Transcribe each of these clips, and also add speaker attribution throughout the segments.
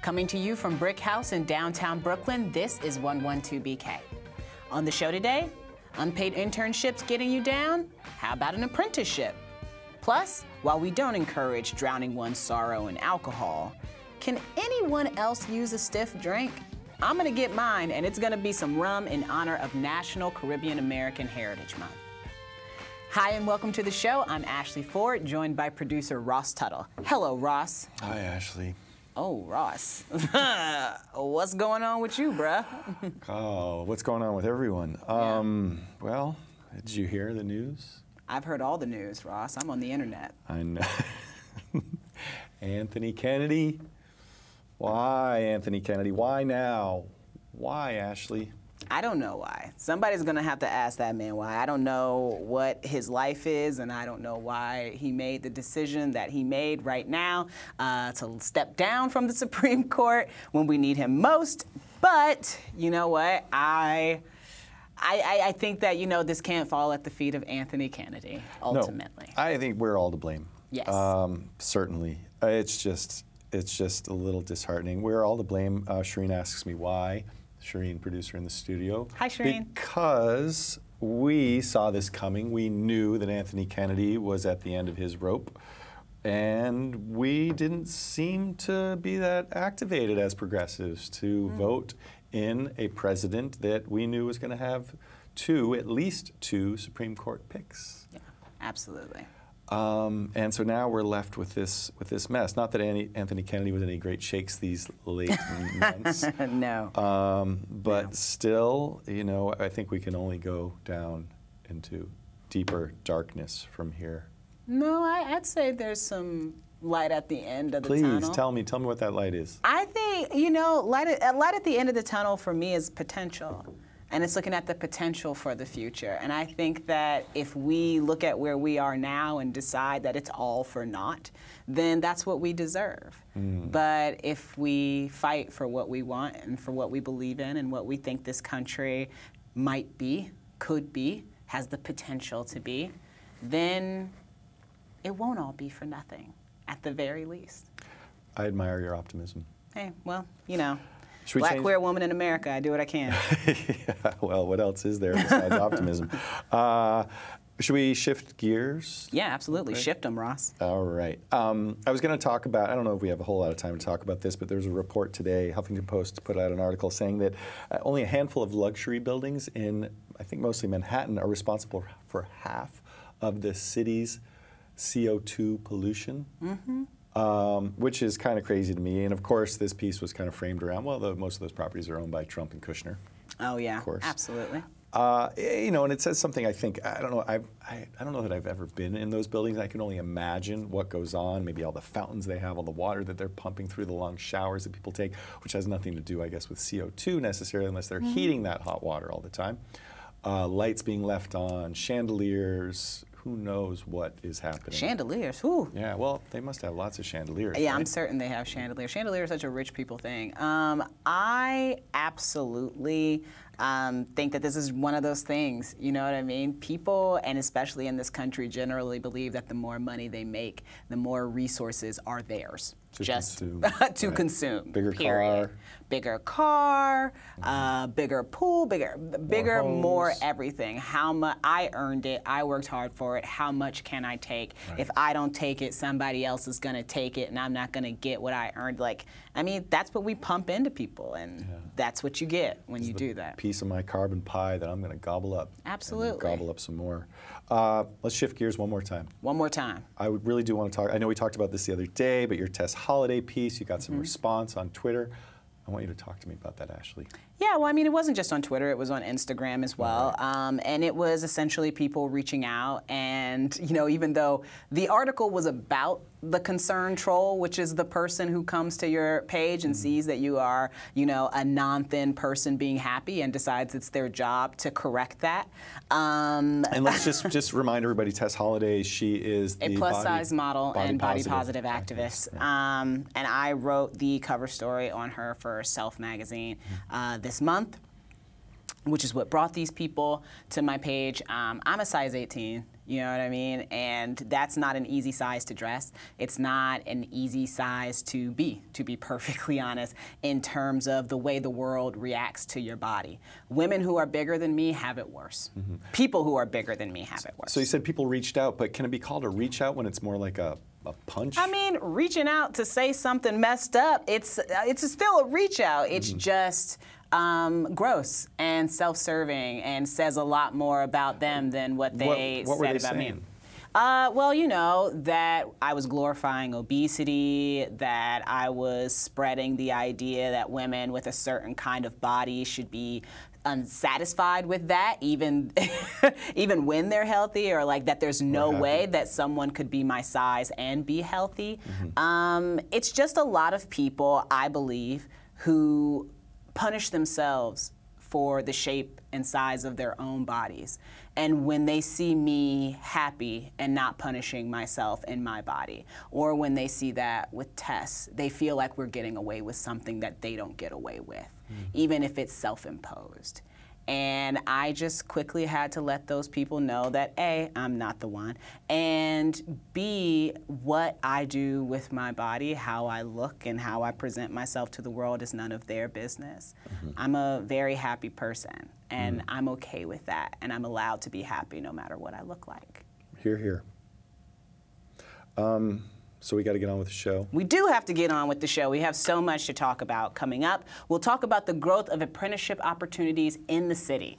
Speaker 1: Coming to you from Brick House in downtown Brooklyn, this is 112BK. On the show today, unpaid internships getting you down? How about an apprenticeship? Plus, while we don't encourage drowning one's sorrow in alcohol, can anyone else use a stiff drink? I'm gonna get mine, and it's gonna be some rum in honor of National Caribbean-American Heritage Month. Hi, and welcome to the show. I'm Ashley Ford, joined by producer Ross Tuttle. Hello, Ross.
Speaker 2: Hi, Ashley.
Speaker 1: Oh, Ross. What's going on with you, bruh?
Speaker 2: Oh, what's going on with everyone? Well, did you hear the news?
Speaker 1: I've heard all the news, Ross. I'm on the internet.
Speaker 2: I know. Anthony Kennedy. Why, Anthony Kennedy? Why now? Why, Ashley?
Speaker 1: I don't know why. Somebody's gonna have to ask that man why. I don't know what his life is, and I don't know why he made the decision that he made right now to step down from the Supreme Court when we need him most. But you know what? I think that, you know, this can't fall at the feet of Anthony Kennedy, ultimately.
Speaker 2: No, I think we're all to blame.
Speaker 1: Yes.
Speaker 2: Certainly. It's just a little disheartening. We're all to blame. Shireen asks me why. Shireen, producer in the studio.
Speaker 1: Hi, Shireen.
Speaker 2: Because we saw this coming. We knew that Anthony Kennedy was at the end of his rope, and we didn't seem to be that activated as progressives to vote in a president that we knew was going to have at least two Supreme Court picks.
Speaker 1: Yeah, absolutely.
Speaker 2: And so now we're left with this mess. Not that Anthony Kennedy was any great shakes these late months.
Speaker 1: No.
Speaker 2: But
Speaker 1: no.
Speaker 2: Still, you know, I think we can only go down into deeper darkness from here.
Speaker 1: No, I'd say there's some light at the end of the tunnel.
Speaker 2: Please tell me what that light is.
Speaker 1: I think, you know, light at the end of the tunnel for me is potential. And it's looking at the potential for the future. And I think that if we look at where we are now and decide that it's all for naught, then that's what we deserve. But if we fight for what we want and for what we believe in and what we think this country might be, could be, has the potential to be, then it won't all be for nothing, at the very least.
Speaker 2: I admire your optimism.
Speaker 1: Hey, well, you know. Black queer woman in America, I do what I can.
Speaker 2: Yeah, well, what else is there besides optimism? Should we shift gears?
Speaker 1: Yeah, absolutely.
Speaker 2: Okay.
Speaker 1: Shift them, Ross.
Speaker 2: All right. I was going to talk about, I don't know if we have a whole lot of time to talk about this, but there's a report today, Huffington Post put out an article saying that only a handful of luxury buildings in, I think mostly Manhattan, are responsible for half of the city's CO2 pollution. Which is kind of crazy to me. And of course, this piece was kind of framed around, well, most of those properties are owned by Trump and Kushner.
Speaker 1: Oh, yeah,
Speaker 2: of course.
Speaker 1: Absolutely.
Speaker 2: You know, and it says something, I think, I don't know, I don't know that I've ever been in those buildings. I can only imagine what goes on, maybe all the fountains they have, all the water that they're pumping through, the long showers that people take, which has nothing to do, I guess, with CO2 necessarily, unless they're heating that hot water all the time. Lights being left on, chandeliers, who knows what is happening.
Speaker 1: Chandeliers, whew.
Speaker 2: Yeah, well, they must have lots of chandeliers.
Speaker 1: Yeah,
Speaker 2: right?
Speaker 1: I'm certain they have chandeliers. Chandeliers are such a rich people thing. I absolutely think that this is one of those things, you know what I mean? People, and especially in this country, generally believe that the more money they make, the more resources are theirs.
Speaker 2: To
Speaker 1: just
Speaker 2: consume.
Speaker 1: to
Speaker 2: Right.
Speaker 1: consume.
Speaker 2: Bigger
Speaker 1: period.
Speaker 2: car.
Speaker 1: Bigger car, bigger pool, bigger, more everything. How much I earned it, I worked hard for it. How much can I take?
Speaker 2: Right.
Speaker 1: If I don't take it, somebody else is gonna take it, and I'm not gonna get what I earned. Like, I mean, that's what we pump into people, and that's what you get when you do that.
Speaker 2: Piece of my carbon pie that I'm going to gobble up.
Speaker 1: Absolutely.
Speaker 2: And gobble up some more. Let's shift gears one more time.
Speaker 1: One more time.
Speaker 2: I would really do want to talk. I know we talked about this the other day, but your Tess Holiday piece, you got some response on Twitter. I want you to talk to me about that, Ashley.
Speaker 1: Yeah, well, I mean, it wasn't just on Twitter, it was on Instagram as well. And it was essentially people reaching out, and, you know, even though the article was about the concerned troll, which is the person who comes to your page and sees that you are, you know, a non-thin person being happy and decides it's their job to correct that.
Speaker 2: And let's just remind everybody, Tess Holiday, she is the
Speaker 1: a plus-size model and body-positive activist. And I wrote the cover story on her for Self magazine this month, which is what brought these people to my page. I'm a size 18. You know what I mean? And that's not an easy size to dress. It's not an easy size to be perfectly honest, in terms of the way the world reacts to your body. Women who are bigger than me have it worse. People who are bigger than me have it worse.
Speaker 2: So you said people reached out, but can it be called a reach out when it's more like a punch?
Speaker 1: I mean, reaching out to say something messed up, it's still a reach out. It's just gross and self-serving and says a lot more about them than what they said about me. Well, you know, that I was glorifying obesity, that I was spreading the idea that women with a certain kind of body should be unsatisfied with that, even even when they're healthy, or like that there's no way that someone could be my size and be healthy. It's just a lot of people, I believe, who punish themselves for the shape and size of their own bodies. And when they see me happy and not punishing myself and my body, or when they see that with Tess, they feel like we're getting away with something that they don't get away with, even if it's self-imposed. And I just quickly had to let those people know that A, I'm not the one, and B, what I do with my body, how I look and how I present myself to the world is none of their business. I'm a very happy person, and I'm okay with that, and I'm allowed to be happy no matter what I look like.
Speaker 2: Hear, hear. So we got to get on with the show.
Speaker 1: We do have to get on with the show. We have so much to talk about coming up. We'll talk about the growth of apprenticeship opportunities in the city.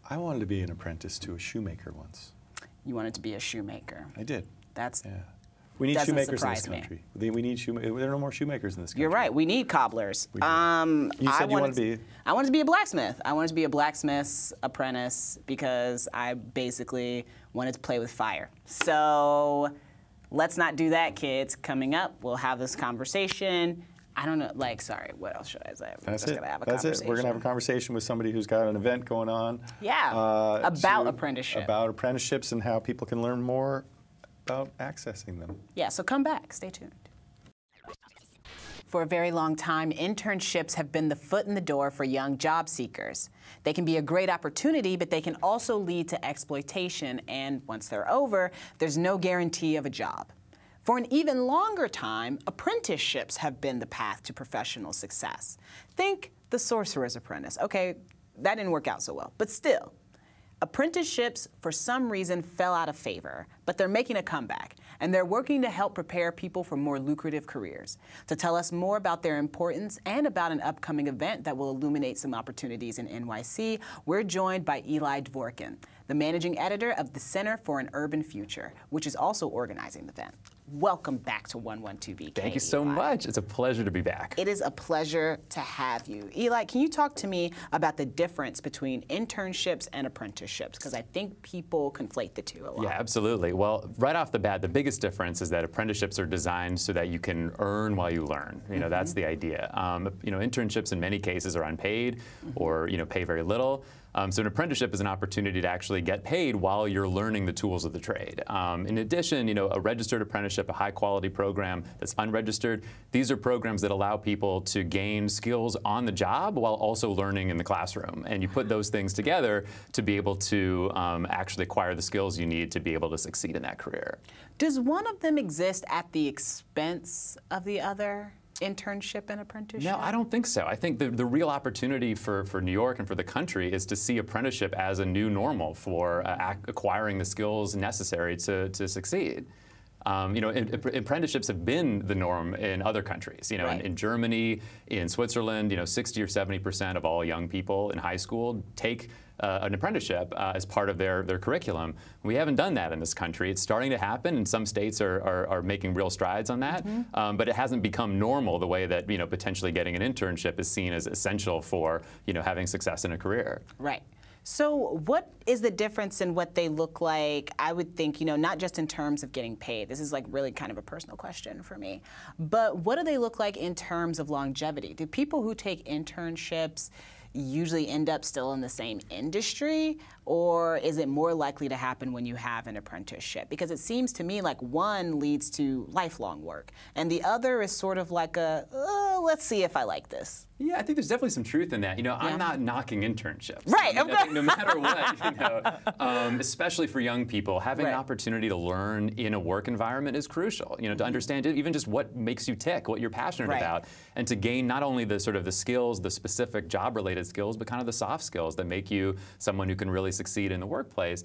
Speaker 2: I wanted to be an apprentice to a shoemaker once.
Speaker 1: You wanted to be a shoemaker.
Speaker 2: I did.
Speaker 1: That's
Speaker 2: We need
Speaker 1: doesn't
Speaker 2: shoemakers in
Speaker 1: surprise
Speaker 2: this
Speaker 1: me.
Speaker 2: country. We need shoemakers. There are no more shoemakers in this country.
Speaker 1: You're right. We need cobblers.
Speaker 2: You said you wanted to be...
Speaker 1: I wanted to be a blacksmith. I wanted to be a blacksmith's apprentice because I basically wanted to play with fire. So let's not do that, kids. Coming up, we'll have this conversation. I don't know, like, sorry, what else should I say?
Speaker 2: That's
Speaker 1: just
Speaker 2: it.
Speaker 1: Gonna have a
Speaker 2: That's
Speaker 1: conversation.
Speaker 2: it. We're going to have a conversation with somebody who's got an event going on.
Speaker 1: Yeah, about apprenticeship.
Speaker 2: About apprenticeships and how people can learn more about accessing them.
Speaker 1: Yeah, so come back. Stay tuned. For a very long time, internships have been the foot in the door for young job seekers. They can be a great opportunity, but they can also lead to exploitation, and once they're over, there's no guarantee of a job. For an even longer time, apprenticeships have been the path to professional success. Think the Sorcerer's Apprentice. Okay, that didn't work out so well, but still. Apprenticeships, for some reason, fell out of favor, but they're making a comeback, and they're working to help prepare people for more lucrative careers. To tell us more about their importance and about an upcoming event that will illuminate some opportunities in NYC, we're joined by Eli Dvorkin, the managing editor of the Center for an Urban Future, which is also organizing the event. Welcome back to 112BK.
Speaker 3: Thank you so much. It's a pleasure to be back.
Speaker 1: It is a pleasure to have you. Eli, can you talk to me about the difference between internships and apprenticeships? Because I think people conflate the two a lot.
Speaker 3: Yeah, absolutely. Well, right off the bat, the biggest difference is that apprenticeships are designed so that you can earn while you learn. You know, that's the idea. You know, internships in many cases are unpaid or, you know, pay very little. So an apprenticeship is an opportunity to actually get paid while you're learning the tools of the trade. In addition, you know, a registered apprenticeship, a high-quality program that's unregistered, these are programs that allow people to gain skills on the job while also learning in the classroom. And you put those things together to be able to actually acquire the skills you need to be able to succeed in that career.
Speaker 1: Does one of them exist at the expense of the other? Internship and apprenticeship?
Speaker 3: No, I don't think so. I think the real opportunity for New York and for the country is to see apprenticeship as a new normal for acquiring the skills necessary to succeed. You know, apprenticeships have been the norm in other countries. You know,
Speaker 1: Right.
Speaker 3: in Germany, in Switzerland, you know, 60 or 70% of all young people in high school take an apprenticeship as part of their curriculum. We haven't done that in this country. It's starting to happen, and some states are making real strides on that. But it hasn't become normal the way that, you know, potentially getting an internship is seen as essential for, you know, having success in a career.
Speaker 1: Right. So what is the difference in what they look like? I would think, you know, not just in terms of getting paid. This is like really kind of a personal question for me. But what do they look like in terms of longevity? Do people who take internships usually end up still in the same industry, or is it more likely to happen when you have an apprenticeship? Because it seems to me like one leads to lifelong work, and the other is sort of like a, let's see if I like this.
Speaker 3: Yeah, I think there's definitely some truth in that. You know, I'm not knocking internships.
Speaker 1: Right.
Speaker 3: I think no matter what, you know, especially for young people, having an opportunity to learn in a work environment is crucial. You know, to understand even just what makes you tick, what you're passionate about, and to gain not only the sort of the skills, the specific job-related skills, but kind of the soft skills that make you someone who can really succeed in the workplace.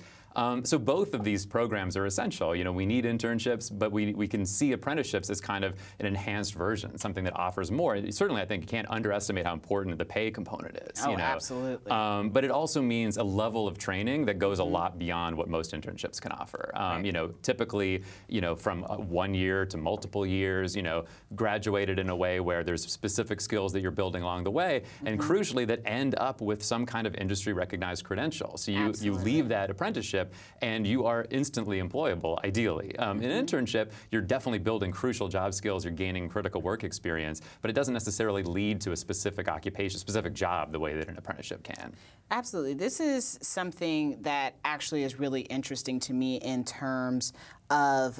Speaker 3: So both of these programs are essential. You know, we need internships, but we can see apprenticeships as kind of an enhanced version, something that offers more. Certainly, I think you can't underestimate how important the pay component is.
Speaker 1: Oh,
Speaker 3: you know?
Speaker 1: Absolutely.
Speaker 3: But it also means a level of training that goes a lot beyond what most internships can offer. You know, typically, you know, from 1 year to multiple years, you know, graduated in a way where there's specific skills that you're building along the way, and crucially that end up with some kind of industry recognized credential. So you leave that apprenticeship and you are instantly employable, ideally. In an internship, you're definitely building crucial job skills, you're gaining critical work experience, but it doesn't necessarily lead to a specific occupation, specific job the way that an apprenticeship can. Absolutely.
Speaker 1: This is something that actually is really interesting to me in terms of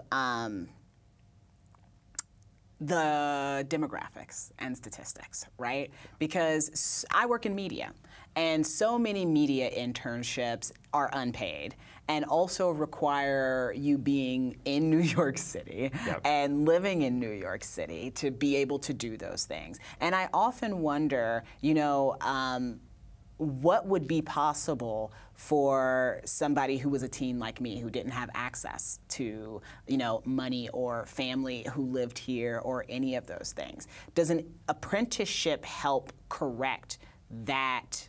Speaker 1: the demographics and statistics, right? Because I work in media, and so many media internships are unpaid and also require you being in New York City and living in New York City to be able to do those things. And I often wonder, you know, what would be possible for somebody who was a teen like me who didn't have access to, you know, money or family who lived here or any of those things? Does an apprenticeship help correct that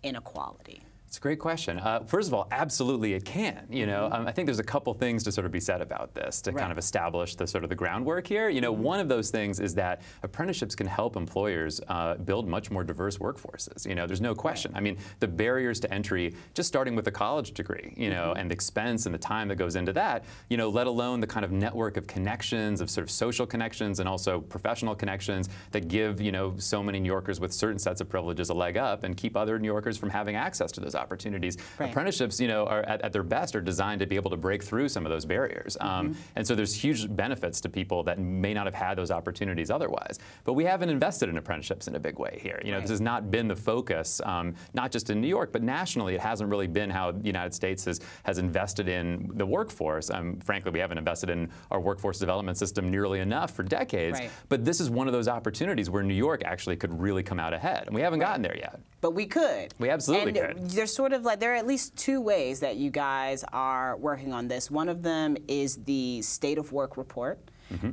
Speaker 1: inequality?
Speaker 3: It's a great question. First of all, absolutely it can. You know, I think there's a couple things to sort of be said about this to kind of establish the sort of the groundwork here. You know, one of those things is that apprenticeships can help employers build much more diverse workforces. You know, there's no question. I mean, the barriers to entry, just starting with a college degree, you know, and the expense and the time that goes into that, you know, let alone the kind of network of connections, of sort of social connections and also professional connections that give, you know, so many New Yorkers with certain sets of privileges a leg up and keep other New Yorkers from having access to those opportunities. Apprenticeships, you know, are at their best are designed to be able to break through some of those barriers. And so there's huge benefits to people that may not have had those opportunities otherwise. But we haven't invested in apprenticeships in a big way here. You know, this has not been the focus, not just in New York, but nationally. It hasn't really been how the United States has invested in the workforce. Frankly, we haven't invested in our workforce development system nearly enough for decades. But this is one of those opportunities where New York actually could really come out ahead. And we haven't gotten there yet.
Speaker 1: But we could.
Speaker 3: We absolutely could.
Speaker 1: There's sort of like, there are at least two ways that you guys are working on this. One of them is the State of Work report,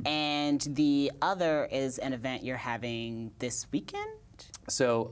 Speaker 1: and the other is an event you're having this weekend?
Speaker 3: So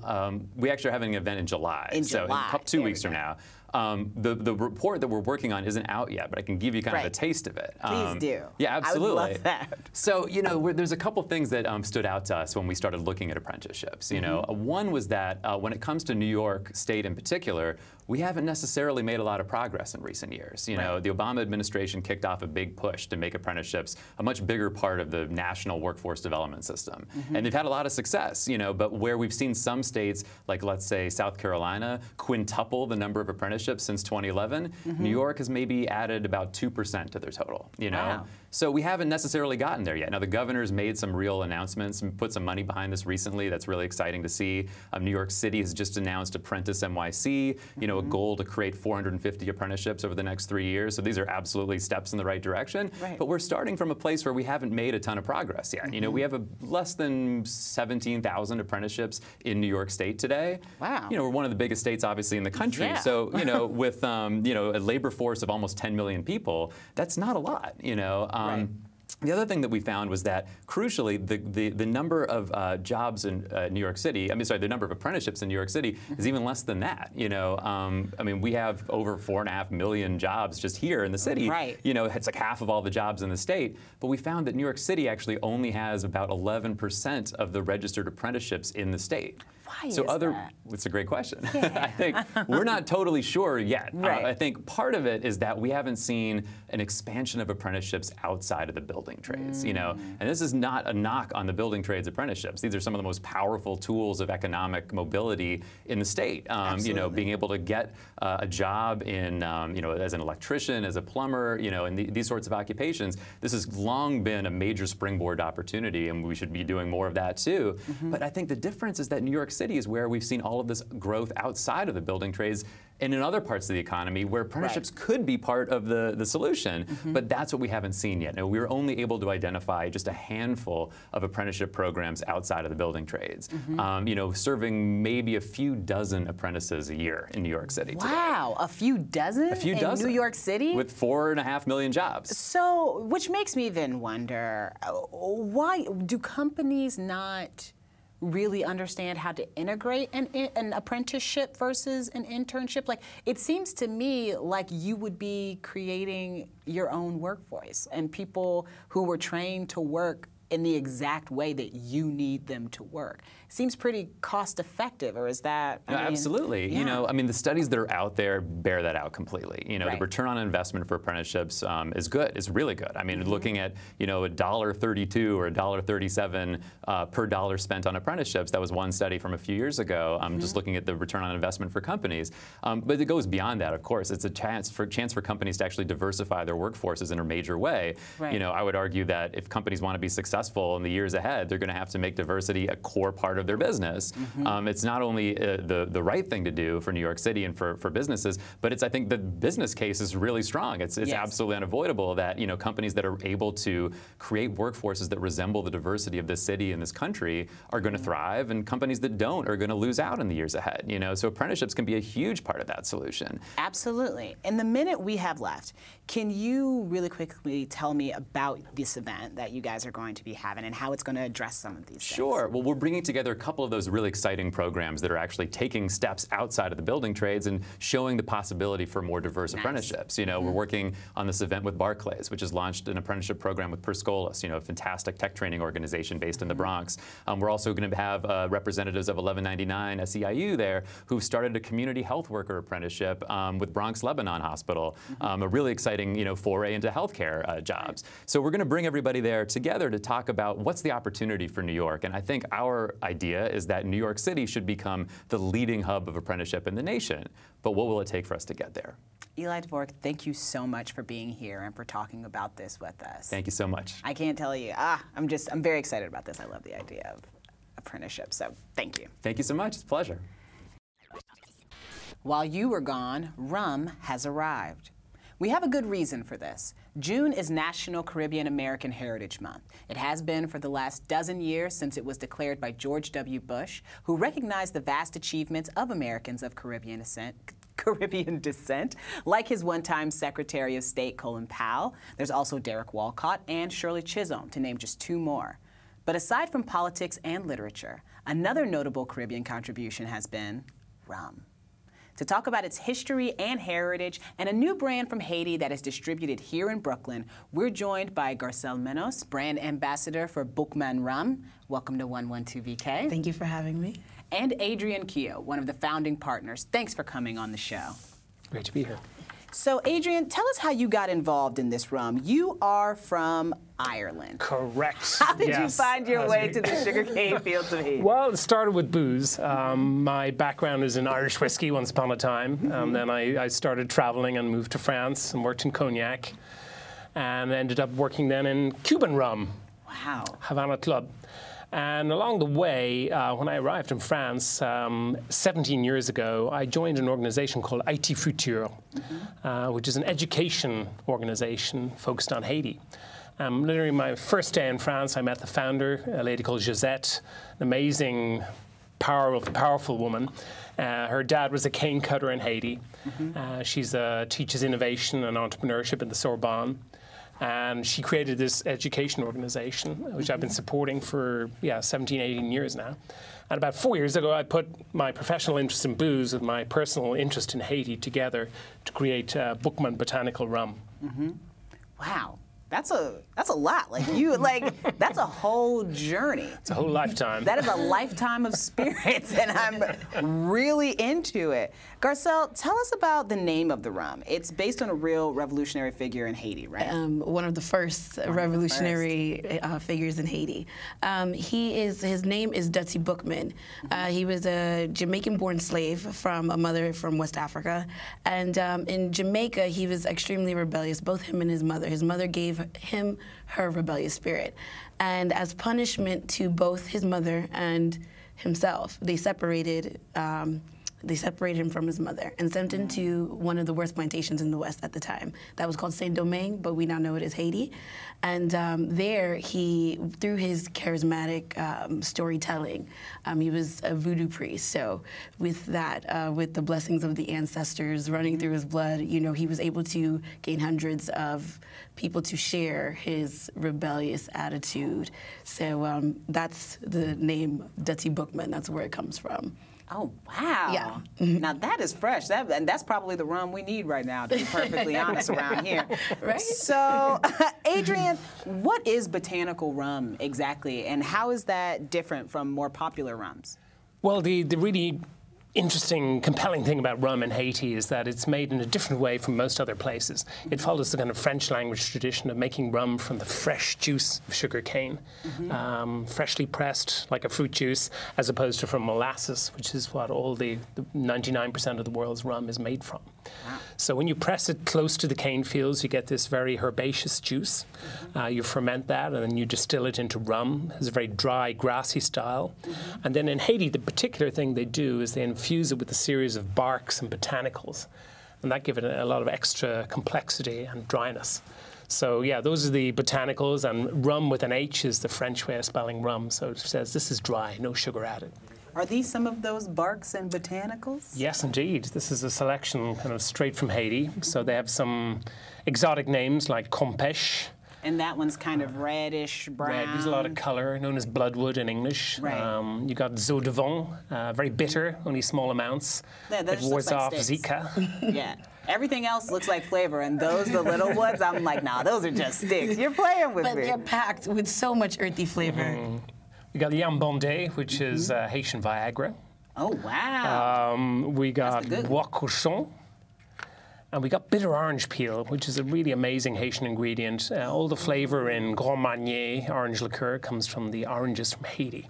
Speaker 3: we actually are having an event in July. In July. So 2 weeks from now. The report that we're working on isn't out yet, but I can give you kind of a taste of it.
Speaker 1: Please do.
Speaker 3: Yeah, absolutely.
Speaker 1: I would love that.
Speaker 3: So, you know, there's a couple things that stood out to us when we started looking at apprenticeships. You know, one was that when it comes to New York State in particular, we haven't necessarily made a lot of progress in recent years. You know, the Obama administration kicked off a big push to make apprenticeships a much bigger part of the national workforce development system. And they've had a lot of success, you know, but where we've seen some states, like let's say South Carolina, quintuple the number of apprenticeships since 2011, New York has maybe added about 2% to their total, you know? So we haven't necessarily gotten there yet. Now, the governor's made some real announcements and put some money behind this recently. That's really exciting to see. New York City has just announced Apprentice NYC, you know, a goal to create 450 apprenticeships over the next 3 years. So these are absolutely steps in the right direction. But we're starting from a place where we haven't made a ton of progress yet. You know, we have less than 17,000 apprenticeships in New York State today.
Speaker 1: Wow.
Speaker 3: You know, we're one of the biggest states, obviously, in the country. So, you know, with, you know, a labor force of almost 10 million people, that's not a lot, you know. The other thing that we found was that, crucially, the number of jobs in New York City, the number of apprenticeships in New York City is even less than that. You know, I mean, we have over 4.5 million jobs just here in the city. You know, it's like half of all the jobs in the state. But we found that New York City actually only has about 11% of the registered apprenticeships in the state.
Speaker 1: Why is that?
Speaker 3: It's a great question. I think we're not totally sure yet. I think part of it is that we haven't seen an expansion of apprenticeships outside of the building. building trades, you know. And this is not a knock on the building trades apprenticeships. These are some of the most powerful tools of economic mobility in the state. You know, being able to get a job in, you know, as an electrician, as a plumber, you know, and these sorts of occupations. This has long been a major springboard opportunity, and we should be doing more of that too. But I think the difference is that New York City is where we've seen all of this growth outside of the building trades and in other parts of the economy where apprenticeships could be part of the solution, but that's what we haven't seen yet. Now, we were only able to identify just a handful of apprenticeship programs outside of the building trades, you know, serving maybe a few dozen apprentices a year in New York City today.
Speaker 1: Wow, a few dozen?
Speaker 3: A few dozen.
Speaker 1: In New York City?
Speaker 3: With 4.5 million jobs.
Speaker 1: So, which makes me then wonder, why do companies not really understand how to integrate an apprenticeship versus an internship? Like, it seems to me like you would be creating your own workforce and people who were trained to work in the exact way that you need them to work. Seems pretty cost effective, or is that? I mean,
Speaker 3: absolutely.
Speaker 1: Yeah.
Speaker 3: You know, I mean, the studies that are out there bear that out completely. You know, the return on investment for apprenticeships is good. It's really good. I mean, looking at, you know, $1.32 or $1.37 per dollar spent on apprenticeships. That was one study from a few years ago. Just looking at the return on investment for companies. But it goes beyond that. Of course, it's a chance for companies to actually diversify their workforces in a major way. You know, I would argue that if companies want to be successful in the years ahead, they're going to have to make diversity a core part of their business. It's not only the right thing to do for New York City and for businesses, but it's, I think the business case is really strong. It's absolutely unavoidable that, you know, companies that are able to create workforces that resemble the diversity of this city and this country are going to thrive, and companies that don't are going to lose out in the years ahead. You know, so apprenticeships can be a huge part of that solution.
Speaker 1: Absolutely. In the minute we have left, can you really quickly tell me about this event that you guys are going to be having and how it's going to address some of these things?
Speaker 3: Sure. Well, we're bringing together a couple of those really exciting programs that are actually taking steps outside of the building trades and showing the possibility for more diverse apprenticeships. You know, we're working on this event with Barclays, which has launched an apprenticeship program with Perscolis, you know, a fantastic tech training organization based in the Bronx. We're also going to have representatives of 1199 SEIU there who've started a community health worker apprenticeship with Bronx Lebanon Hospital, a really exciting, you know, foray into healthcare jobs. So we're going to bring everybody there together to talk about what's the opportunity for New York. And I think our idea is that New York City should become the leading hub of apprenticeship in the nation. But what will it take for us to get there?
Speaker 1: Eli Dvorkin, thank you so much for being here and for talking about this with us.
Speaker 3: Thank you so much.
Speaker 1: I can't tell you. I'm very excited about this. I love the idea of apprenticeship. So thank you.
Speaker 3: Thank you so much. It's a pleasure.
Speaker 1: While you were gone, rum has arrived. We have a good reason for this. June is National Caribbean-American Heritage Month. It has been for the last dozen years since it was declared by George W. Bush, who recognized the vast achievements of Americans of Caribbean descent, like his one-time Secretary of State, Colin Powell. There's also Derek Walcott and Shirley Chisholm, to name just two more. But aside from politics and literature, another notable Caribbean contribution has been rum. To talk about its history and heritage and a new brand from Haiti that is distributed here in Brooklyn, we're joined by Gracelle Menos, brand ambassador for Bookman Rum. Welcome to 112VK.
Speaker 4: Thank you for having me.
Speaker 1: And Adrian Keogh, one of the founding partners. Thanks for coming on the show.
Speaker 5: Great to be here.
Speaker 1: So, Adrian, tell us how you got involved in this rum. You are from Ireland.
Speaker 5: Correct.
Speaker 1: How did you find your way to the sugarcane fields of Haiti?
Speaker 5: Well, it started with booze. My background is in Irish whiskey once upon a time. Then I started traveling and moved to France and worked in cognac, and ended up working then in Cuban rum.
Speaker 1: Wow.
Speaker 5: Havana Club. And along the way, when I arrived in France 17 years ago, I joined an organization called IT Futur, which is an education organization focused on Haiti. Literally my first day in France, I met the founder, a lady called Josette, an amazing, powerful woman. Her dad was a cane cutter in Haiti. She teaches innovation and entrepreneurship at the Sorbonne. And she created this education organization, which I've been supporting for 17, 18 years now. And about 4 years ago, I put my professional interest in booze with my personal interest in Haiti together to create Bookman Botanical Rum.
Speaker 1: Wow. That's a lot. Like that's a whole journey.
Speaker 5: It's a whole lifetime.
Speaker 1: That is a lifetime of spirits, and I'm really into it. Gracelle, tell us about the name of the rum. It's based on a real revolutionary figure in Haiti, right?
Speaker 4: One of the first revolutionary figures in Haiti. His name is Dutty Boukman. He was a Jamaican-born slave from a mother from West Africa, and in Jamaica he was extremely rebellious. Both him and his mother. His mother gave him her rebellious spirit, and as punishment to both his mother and himself, they separated him from his mother and sent him to one of the worst plantations in the West at the time. That was called Saint-Domingue, but we now know it as Haiti. And there, he, through his charismatic storytelling, he was a voodoo priest. So with that, with the blessings of the ancestors running through his blood, you know, he was able to gain hundreds of people to share his rebellious attitude. So that's the name Dutty Boukman. That's where it comes from.
Speaker 1: Oh, wow.
Speaker 4: Yeah.
Speaker 1: Now that is fresh. And that's probably the rum we need right now, to be perfectly honest, around here.
Speaker 4: Right?
Speaker 1: So, Adrian, what is botanical rum exactly, and how is that different from more popular rums?
Speaker 5: Well, the really interesting, compelling thing about rum in Haiti is that it's made in a different way from most other places. It follows the kind of French language tradition of making rum from the fresh juice of sugar cane, freshly pressed like a fruit juice, as opposed to from molasses, which is what all the 99% of the world's rum is made from. Wow. So when you press it close to the cane fields, you get this very herbaceous juice. You ferment that, and then you distill it into rum. It's a very dry, grassy style. And then in Haiti, the particular thing they do is they infuse it with a series of barks and botanicals, and that gives it a lot of extra complexity and dryness. So yeah, those are the botanicals, and rum with an H is the French way of spelling rum, so it says this is dry, no sugar added.
Speaker 1: Are these some of those barks and botanicals?
Speaker 5: Yes, indeed. This is a selection kind of straight from Haiti. So they have some exotic names like Compêche.
Speaker 1: And that one's kind of reddish brown.
Speaker 5: Red, there's a lot of color, known as bloodwood in English.
Speaker 1: Right.
Speaker 5: You got Zo de Vin, very bitter, only small amounts.
Speaker 1: Yeah,
Speaker 5: it wards off
Speaker 1: sticks.
Speaker 5: Zika.
Speaker 1: Yeah. Everything else looks like flavor, and those, the little ones, I'm like, nah, those are just sticks. You're playing with me.
Speaker 4: But they're packed with so much earthy flavor.
Speaker 5: We got Yambondé, which is Haitian Viagra.
Speaker 1: Oh, wow.
Speaker 5: We got Bois Cochon. And we got bitter orange peel, which is a really amazing Haitian ingredient. All the flavor in Grand Marnier orange liqueur comes from the oranges from Haiti.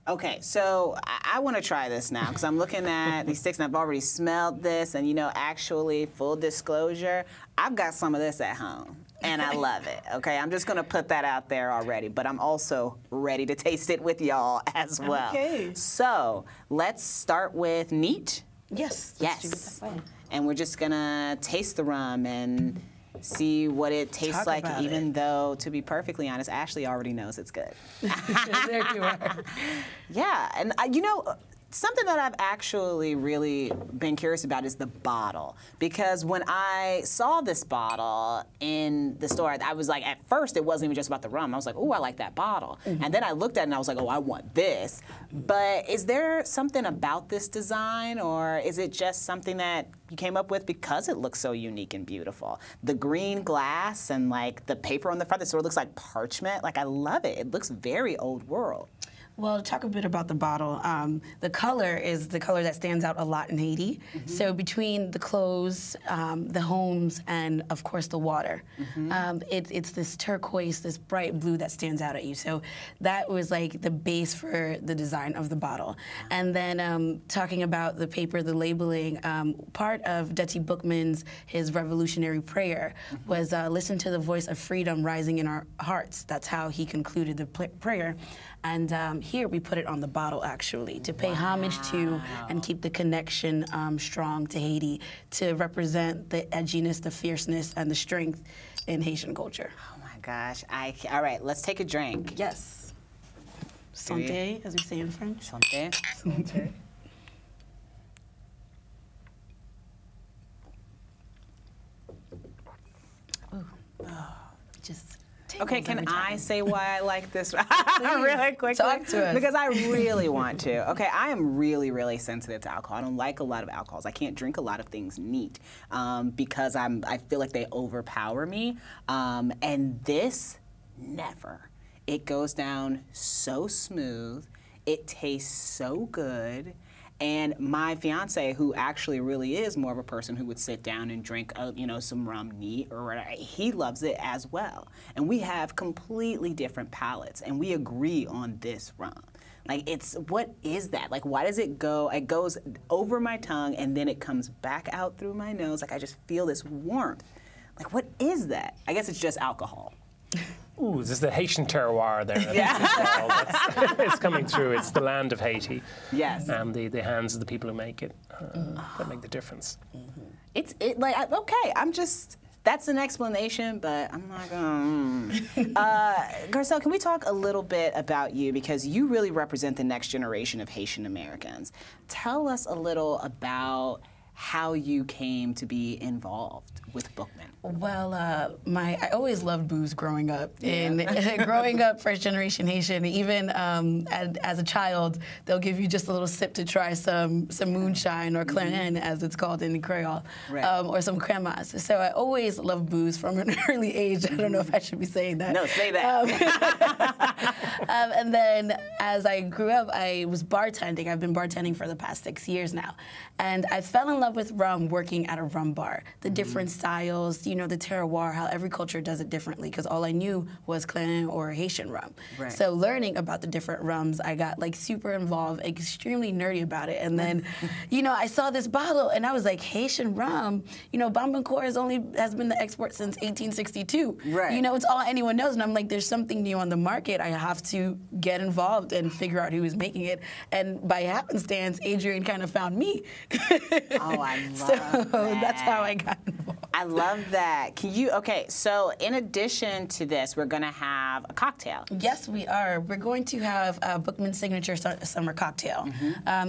Speaker 1: Okay, so I want to try this now, because I'm looking at these sticks, and I've already smelled this, and, you know, actually, full disclosure, I've got some of this at home, and I love it, okay? I'm just going to put that out there already, but I'm also ready to taste it with y'all as well.
Speaker 4: Okay.
Speaker 1: So, let's start with neat.
Speaker 4: Yes.
Speaker 1: Yes.
Speaker 4: Let's do it that way.
Speaker 1: And we're just going to taste the rum and see what it tastes like, even though, to be perfectly honest, Ashley already knows it's good.
Speaker 4: There you are.
Speaker 1: Yeah, and you know, something that I've actually really been curious about is the bottle. Because when I saw this bottle in the store, I was like, at first it wasn't even just about the rum. I was like, oh, I like that bottle. And then I looked at it and I was like, oh, I want this. But is there something about this design, or is it just something that you came up with because it looks so unique and beautiful? The green glass and like the paper on the front that sort of looks like parchment, like I love it. It looks very old world.
Speaker 4: Well, talk a bit about the bottle. The color is the color that stands out a lot in Haiti. So between the clothes, the homes, and of course the water, it's this turquoise, this bright blue that stands out at you. So that was like the base for the design of the bottle. And then talking about the paper, the labeling, part of Dutty Boukman's, his revolutionary prayer was listen to the voice of freedom rising in our hearts. That's how he concluded the prayer. And here we put it on the bottle, actually, to pay homage to and keep the connection strong to Haiti, to represent the edginess, the fierceness, and the strength in Haitian culture.
Speaker 1: Oh my gosh. All right, let's take a drink.
Speaker 4: Yes. Santé, as we say in French.
Speaker 1: Santé. Santé.
Speaker 4: Just
Speaker 1: Okay, can I say why I like this really quickly?
Speaker 4: Talk to us.
Speaker 1: Because I really want to. Okay, I am really, really sensitive to alcohol. I don't like a lot of alcohols. I can't drink a lot of things neat because I feel like they overpower me. And this, never. It goes down so smooth. It tastes so good. And my fiance, who actually really is more of a person who would sit down and drink, some rum neat or whatever, he loves it as well. And we have completely different palates, and we agree on this rum. Like, what is that? Like, why does it go? It goes over my tongue, and then it comes back out through my nose. Like, I just feel this warmth. Like, what is that? I guess it's just alcohol.
Speaker 5: Ooh, there's the Haitian terroir there.
Speaker 1: Yeah.
Speaker 5: It's coming through. It's the land of Haiti.
Speaker 1: Yes.
Speaker 5: And the hands of the people who make it that make the difference.
Speaker 1: Okay, that's an explanation, but I'm not gonna. Gracelle, can we talk a little bit about you, because you really represent the next generation of Haitian Americans. Tell us a little about how you came to be involved with Bookman.
Speaker 4: Well, I always loved booze growing up. And growing up, first generation Haitian, even as a child, they'll give you just a little sip to try some moonshine or clarin, as it's called in Creole, or some cremas. So I always loved booze from an early age. I don't know if I should be saying that.
Speaker 1: No, say that.
Speaker 4: And then as I grew up, I was bartending. I've been bartending for the past 6 years now. And I fell in love with rum working at a rum bar. The different styles, the terroir, how every culture does it differently, because all I knew was Clarin or Haitian rum. Right. So learning about the different rums, I got super involved, extremely nerdy about it. And then, I saw this bottle and I was like, Haitian rum, Bambancourt has been the export since 1862. Right. It's all anyone knows. And I'm like, there's something new on the market. I have to get involved and figure out who is making it. And by happenstance, Adrian kind of found me.
Speaker 1: Oh, I love that.
Speaker 4: That's how I got involved.
Speaker 1: I love that. So in addition to this, we're going to have a cocktail.
Speaker 4: Yes, we are. We're going to have a Bookman signature summer cocktail.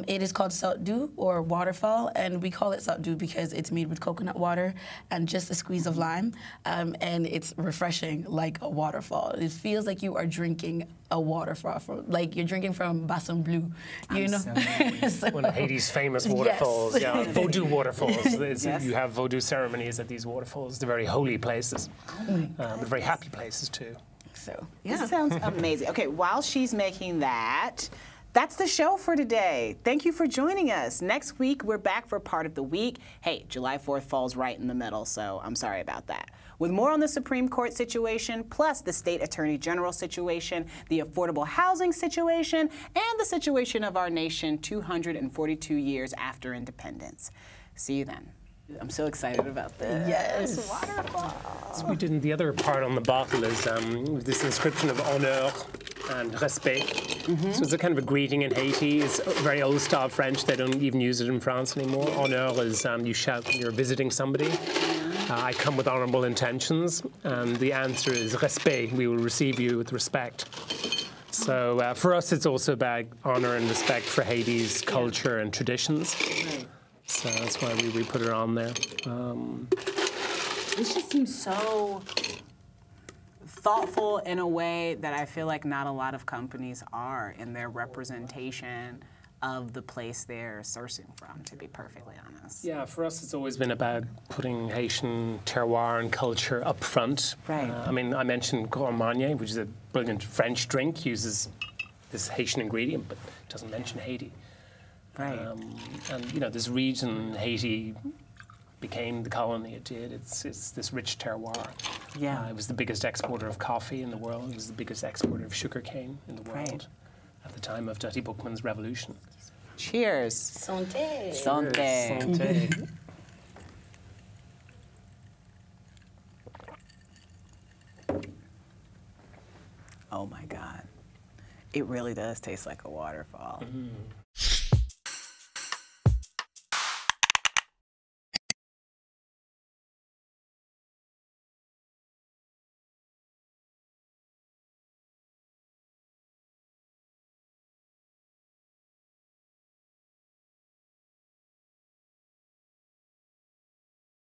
Speaker 4: It is called Salt Dew, or Waterfall, and we call it Salt Dew because it's made with coconut water and just a squeeze of lime, and it's refreshing like a waterfall. It feels like you are drinking a waterfall, like you're drinking from Bassin Bleu,
Speaker 5: So one of Haiti's famous waterfalls, Vodou waterfalls. You have Vodou ceremonies at these waterfalls. They're very holy places, but very happy places too.
Speaker 4: So,
Speaker 1: This sounds amazing. Okay, while she's making that, that's the show for today. Thank you for joining us. Next week, we're back for part of the week. Hey, July 4th falls right in the middle, so I'm sorry about that. With more on the Supreme Court situation, plus the State Attorney General situation, the affordable housing situation, and the situation of our nation 242 years after independence. See you then. I'm so excited about this.
Speaker 4: Yes.
Speaker 5: So we did the other part on the bottle is this inscription of honneur and respect. So it's a kind of a greeting in Haiti. It's very old style French. They don't even use it in France anymore. Honneur is you shout when you're visiting somebody. I come with honorable intentions, and the answer is respect. We will receive you with respect. So for us, it's also about honor and respect for Haiti's culture and traditions. So that's why we put it on there.
Speaker 1: This just seems so thoughtful in a way that I feel like not a lot of companies are in their representation of the place they're sourcing from, to be perfectly honest.
Speaker 5: Yeah, for us it's always been about putting Haitian terroir and culture up front.
Speaker 1: Right.
Speaker 5: I mentioned Grand Marnier, which is a brilliant French drink, uses this Haitian ingredient, but doesn't mention Haiti.
Speaker 1: Right.
Speaker 5: And this region, Haiti, became the colony it did. It's this rich terroir.
Speaker 1: Yeah.
Speaker 5: It was the biggest exporter of coffee in the world. It was the biggest exporter of sugarcane in the world at the time of Dutty Boukman's revolution.
Speaker 1: Cheers.
Speaker 4: Santé.
Speaker 1: Santé.
Speaker 5: Santé.
Speaker 1: Oh my God. It really does taste like a waterfall.